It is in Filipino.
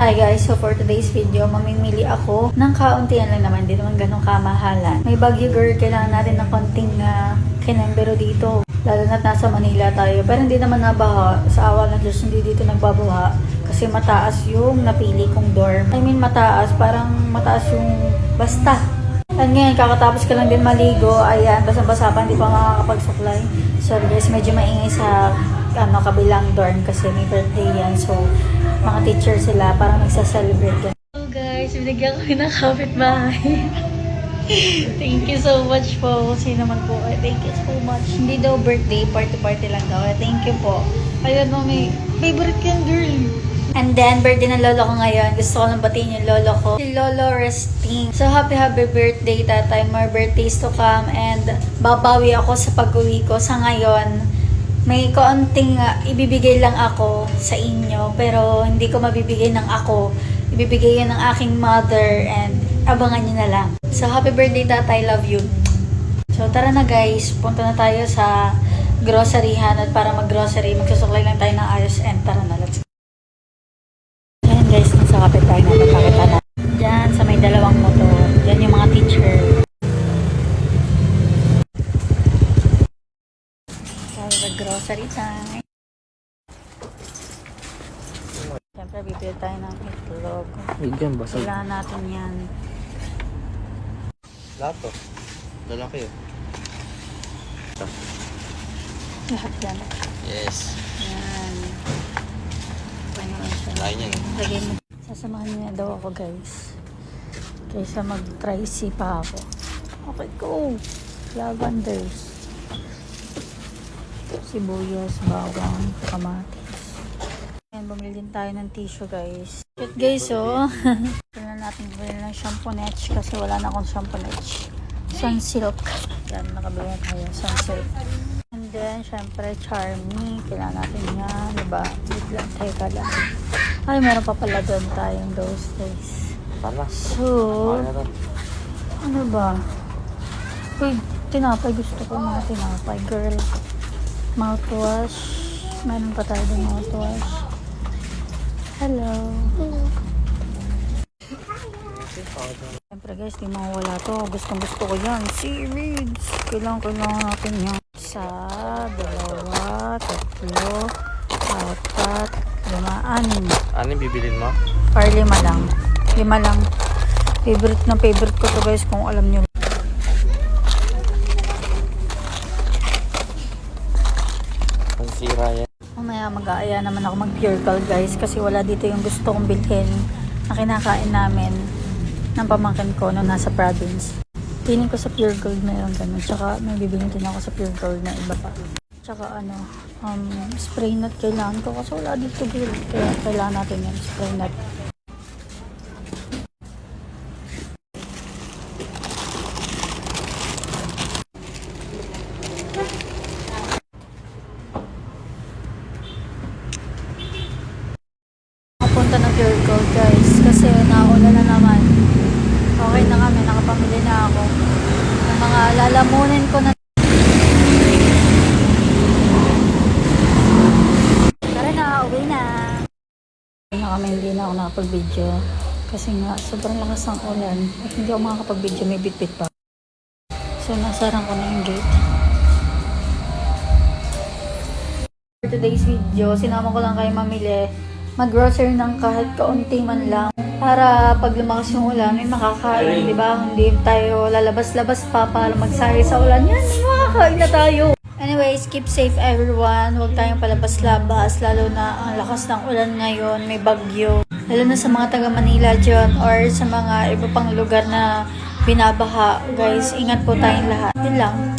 Hi guys, so for today's video, mamimili ako ng kauntian lang naman, hindi naman ganun kamahalan. May Baguio girl, kailangan natin ng konting kinembero dito. Lalo na't nasa Manila tayo, pero hindi naman nabaha. Sa awa ng Diyos, hindi dito nagbabaha. Kasi mataas yung napili kong dorm. I mean mataas, parang mataas yung basta. At ngayon, kakatapos ka lang din maligo, ayan, basang-basa pa, hindi pa makakapagsuklay. Sorry guys, medyo maingay sa kabilang dorm kasi may birthday yan. So, mga teacher sila, parang nagsa-celebrate yan. So guys, binigyan ko ng kapitbahay. Thank you so much po. Sino naman po. Thank you so much. Hindi daw birthday, party-party lang daw. Thank you po. Ayun mo, may favorite yan, girl. And then, birthday ng lolo ko ngayon. Gusto ko lang batiin yung lolo ko. Si Lolo Resting. So, happy birthday, tatay. More birthdays to come. And babawi ako sa pag-uwi ko. Sa ngayon, may kaunting ibibigay lang ako sa inyo. Pero, hindi ko mabibigay ng ako. Ibibigay yun ng aking mother. And abangan nyo na lang. So, happy birthday, tatay. Love you. So, tara na guys. Punta na tayo sa groceryhan. At para mag-grocery, magsusuklay lang tayo ng ayos. And tara na, let's go. Guys, nasa kapitbahay natin, pakita na. Diyan, sa may dalawang motor. Diyan yung mga teacher. Tayo mag-grocery time. Siyempre, bibili tayo ng itlog. Bigyan, basag. Kailangan natin yan. Lahat to. Lalaki eh. Lahat yan. Yes. Yan. Lain yan. Lagay mo. Sasamahan niya daw ako guys. Kaysa mag-try si pa ako. Okay, go! Lavenders. Sibuyas, bawang, kamatis. Ayan, bumili din tayo ng tissue guys. Cute guys, oh. Kailan natin bumili ng shampoo-netch kasi wala na akong shampoo-netch. Sunsilk. Yan, nakabili na tayo. Sunsilk. And then, syempre, Charmy. Kailangan natin yan. Diba? Wait lang, teka lang. Ay, meron pa pala doon tayong those days. Tama. So, ano ba? Uy, tinapay. Gusto ko mga tinapay, girl. Mouthwash. Meron pa tayo doon mouthwash. Hello. Siyempre guys, di mawala to. Gustong-gusto ko yan. Seaweeds. Kailangan natin yan. Isa, dalawa, tatlo, apat, lima, anim. Ano bibilin mo? Or lima lang. Lima lang. Favorite na favorite ko to guys kung alam nyo. Pansira yan. Mamaya mag-aaya naman ako mag-pure gold guys kasi wala dito yung gusto kong bilhin na kinakain namin ng pamangkin ko nung nasa province. Piling ko sa pure gold meron ganun. Tsaka may bibilhin din ako sa pure gold na iba pa. Tsaka spray nut kailangan ko kasi wala dito girl. Kaya kailangan natin yan, spray nut. Punta ng pure gold guys kasi naulan na naman. Okay na kami, nakapamili na ako ng mga lalamunin ko na. Tara na, uwi na. Uwi na kami, hindi na ako nakapag-video kasi nga sobrang lakas ng ulan at hindi ako makakapag-video, may bit-bit pa. So nasarang ko na yung gate. For today's video, sinama ko lang kayo mamili mag-grocery ng kahit kaunti man lang para pag lumakas yung ulan may makakain, di ba? Hindi tayo lalabas-labas pa para magsari sa ulan. Yan, may makakain na tayo. Anyways, keep safe everyone. Huwag tayong palabas-labas lalo na ang lakas ng ulan ngayon, may bagyo. Lalo na sa mga taga Manila dyan or sa mga iba pang lugar na binabaha. Guys, ingat po tayong lahat. Yun lang.